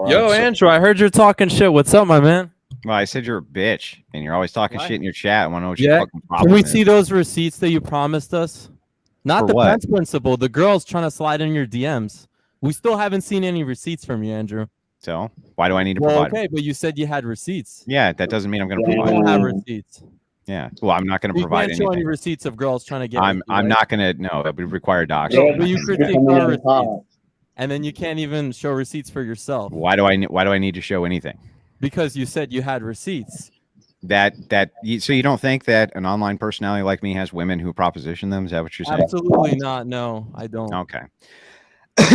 Yo, Andrew, I heard you're talking shit. What's up, my man? Well, I said you're a bitch, and you're always talking shit in your chat. I want to know what Yeah. your fucking problem Can we is. see those receipts that you promised us? Not For the what? Pence principle. The girls trying to slide in your DMs. We still haven't seen any receipts from you, Andrew. So why do I need to Well, provide? okay, but you said you had receipts. Yeah, that doesn't mean I'm going to You provide. don't have receipts. Yeah, well, I'm not going to You provide can't show any anything. receipts of girls trying to get. I'm with you, not going to. No, that would require docs. But you critique our receipts, and then you can't even show receipts for yourself. Why do I need to show anything? Because you said you had receipts. So you don't think that an online personality like me has women who proposition them? Is that what you're saying? Absolutely not. No, I don't. Okay.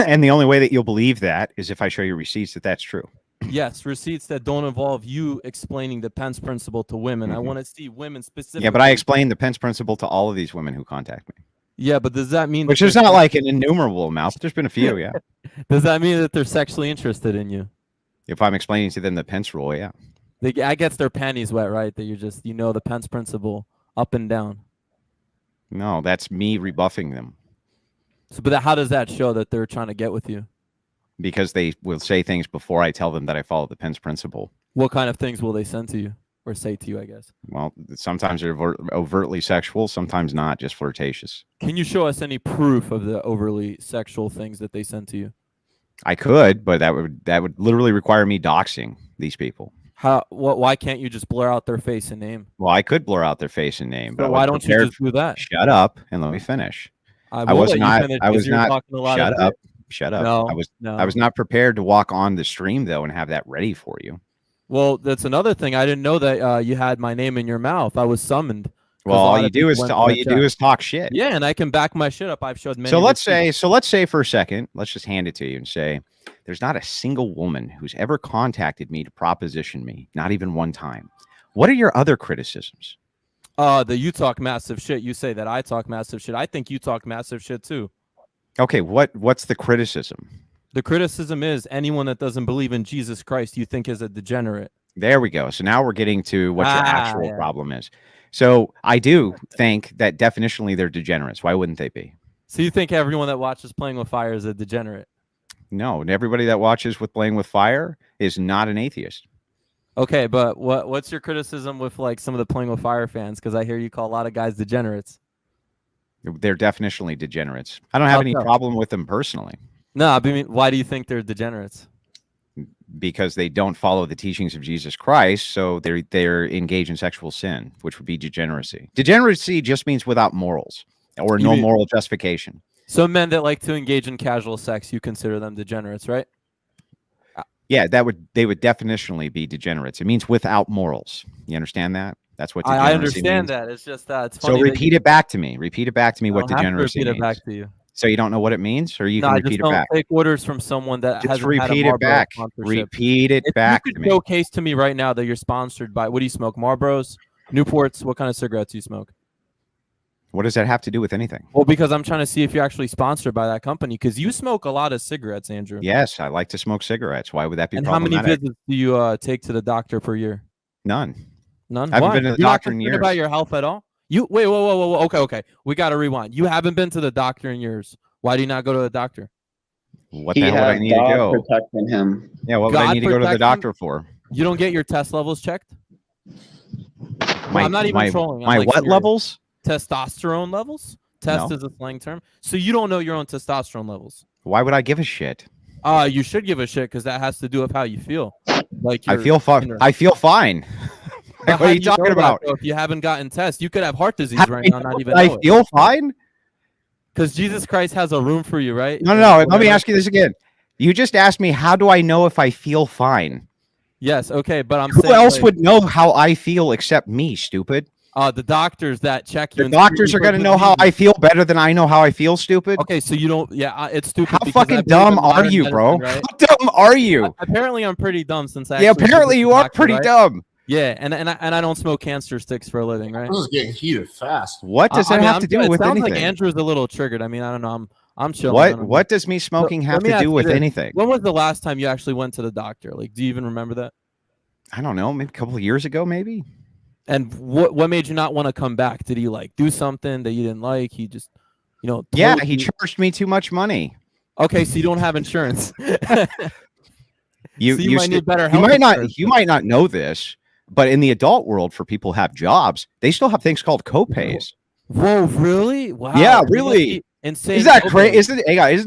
And the only way that you'll believe that is if I show you receipts that that's true. Yes, receipts that don't involve you explaining the Pence principle to women. I want to see women specifically. Yeah, but I explain the Pence principle to all of these women who contact me. Yeah, but does that mean? Which is not like an innumerable amount, but there's been a few, yeah. Does that mean that they're sexually interested in you? If I'm explaining to them the Pence rule, yeah. I guess their panties wet, right? That you know the Pence principle up and down. No, that's me rebuffing them. So, but how does that show that they're trying to get with you? Because they will say things before I tell them that I follow the Pence principle. What kind of things will they send to you or say to you, I guess? Well, sometimes they're overtly sexual, sometimes not, just flirtatious. Can you show us any proof of the overly sexual things that they send to you? I could, but that would literally require me doxing these people. Why can't you just blur out their face and name? Well, I could blur out their face and name, but why don't you just do that? Shut up and let me finish. I was not. Shut up. Shut up. No, I was not prepared to walk on the stream though and have that ready for you. Well, that's another thing. I didn't know that you had my name in your mouth. I was summoned. Well, all you do is talk shit. Yeah, and I can back my shit up. I've showed many. So let's say for a second, let's just hand it to you and say there's not a single woman who's ever contacted me to proposition me, not even one time. What are your other criticisms? That you talk massive shit. You say that I talk massive shit. I think you talk massive shit too. Okay, what's the criticism? The criticism is anyone that doesn't believe in Jesus Christ, you think is a degenerate. There we go. So now we're getting to what your actual problem is. So I do think that definitionally they're degenerates. Why wouldn't they be? So you think everyone that watches Playing with Fire is a degenerate? No, everybody that watches with Playing with Fire is not an atheist. Okay, but what's your criticism with like some of the Playing with Fire fans? Because I hear you call a lot of guys degenerates. They're definitionally degenerates. I don't have any problem with them personally. No, I mean, why do you think they're degenerates? Because they don't follow the teachings of Jesus Christ, so they're engaged in sexual sin, which would be degeneracy. Degeneracy just means without morals or no moral justification. So men that like to engage in casual sex, you consider them degenerates, right? Yeah, they would definitionally be degenerates. It means without morals. You understand that? That's what degeneracy I understand means. That. It's just it's funny. So repeat it back to me. Repeat it back to me what degeneracy means. Repeat it back to you. So you don't know what it means, or you can repeat it back. Take orders from someone that just repeat it back. Repeat it back to me. You could showcase to me right now that you're sponsored by. What do you smoke? Marlboros, Newports. What kind of cigarettes do you smoke? What does that have to do with anything? Well, because I'm trying to see if you're actually sponsored by that company. Because you smoke a lot of cigarettes, Andrew. Yes, I like to smoke cigarettes. Why would that be problematic? How many visits do you take to the doctor per year? None. None. I haven't been to the doctor in years. About your health at all? You wait. Whoa. Okay. We got to rewind. You haven't been to the doctor in years. Why do you not go to the doctor? What the hell would I need to go? Protecting him. Yeah, what would I need to go to the doctor for? You don't get your test levels checked? I'm not even trolling. My what levels? Testosterone levels? Test is a slang term. So you don't know your own testosterone levels. Why would I give a shit? You should give a shit because that has to do with how you feel. Like I feel fine. I feel fine. What are you talking about? If you haven't gotten tests, you could have heart disease right now. Not even. I feel fine. Because Jesus Christ has a room for you, right? No. Let me ask you this again. You just asked me, how do I know if I feel fine? Yes. Okay, but who else would know how I feel except me, stupid? The doctors that check you. The doctors are going to know how I feel better than I know how I feel, stupid. Okay, so you don't. Yeah, it's stupid. How fucking dumb are you, bro? Right? How dumb are you? Apparently, I'm pretty dumb since I. Yeah, apparently you are pretty dumb. Yeah, and I don't smoke cancer sticks for a living, right? This is getting heated fast. What does that have to do with anything? It sounds like Andrew's a little triggered. I mean, I don't know. I'm chilling. What does me smoking have to do with anything? When was the last time you actually went to the doctor? Like, do you even remember that? I don't know. Maybe a couple of years ago, maybe. And what made you not want to come back? Did he like do something that you didn't like? He just, Yeah, he charged me too much money. Okay, so you don't have insurance. You might need better you health might insurance. not know this, but in the adult world, for people who have jobs, they still have things called copays. Whoa, really? Wow. Yeah, That must really. be insane. Is that copays. crazy? Isn't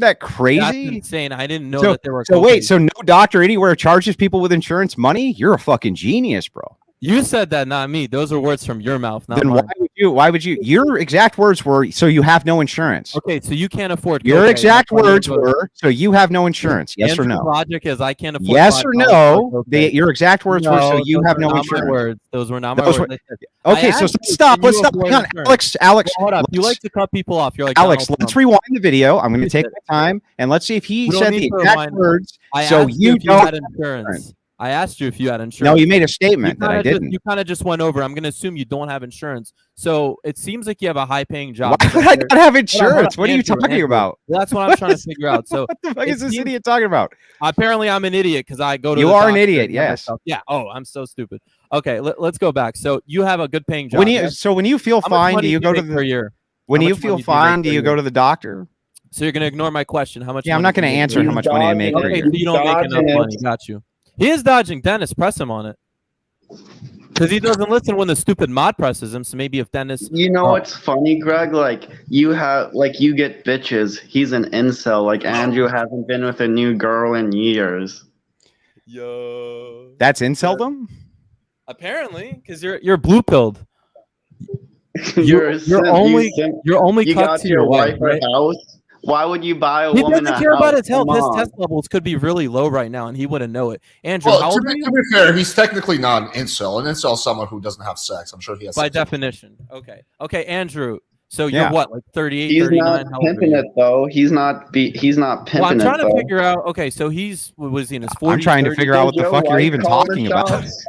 that That's crazy? insane. I didn't know So, that there were. so wait, copays. so no doctor anywhere charges people with insurance money? You're a fucking genius, bro. You said that, not me. Those are words from your mouth, not Then mine. why would you? Your exact words were, so you have no insurance. Okay, so you can't afford. Your copays. exact That's why you words go to- were, so you have no insurance. Yes or Andrew's no? Logic is I can't afford. Yes or $5 no? for a copay. Your exact words were, so you those have were no not my insurance. words. Those were not my Those words. were- I said- Okay, I so asked you, stop. can Let's you stop. afford Hang on, insurance? Alex. Well, hold up. You let's- like to cut people off. You're like Alex, Donald let's Trump. rewind the video. I'm going to You take did. my time and let's see if he We don't said need the to exact rewind. words. I So asked you you if you don't had insurance. I asked you if you had insurance. No, you made a statement that I didn't. You kind of just went over. I'm going to assume you don't have insurance. So it seems like you have a high-paying job. Why Is would that I fair? not have Hold on, insurance? What are you Andrew, talking Andrew. about? Well, that's what I'm trying to figure out. So What the fuck it is this seems- idiot talking about? apparently I'm an idiot because I go to You the are an doctor idiot, and get my yes. stuff. Yeah. Oh, I'm so stupid. Okay, let's go back. So you have a good paying job. When you yes? so when you feel How much fine, money do you go to make per the year? when How you much feel money do you make fine, per do you year? go to the doctor? So you're gonna ignore my question. How much? Yeah, I'm money not do going you to make answer per how year? much money I make per Okay, year. so you don't make enough Dodging money. it. Got you. He is dodging Dennis. Press him on it. Because he doesn't listen when the stupid mod presses him. So maybe if Dennis, You know what's funny, Greg? Like you get bitches. He's an incel. Like Andrew hasn't been with a new girl in years. yo, That's inseldom? apparently, because you're blue pilled. You're a simp. You're only You cut got to your wife right? a house. Why would you buy a He woman doesn't a care about house? his health. Come His on. test levels could be really low right now, and he wouldn't know it. Andrew, Well, how to old are be, you? to be fair, he's technically not an incel. An incel is someone who doesn't have sex. I'm sure he has By sex. definition. Okay, Andrew. So Yeah. you're what, like 38, He's 39? not How old are pimping you? it though. He's not pimping Well, I'm trying it to though. figure out. Okay, so what was he in his 40s? I'm trying to 30s? figure out what the Your fuck you're wife even called talking the about. shots.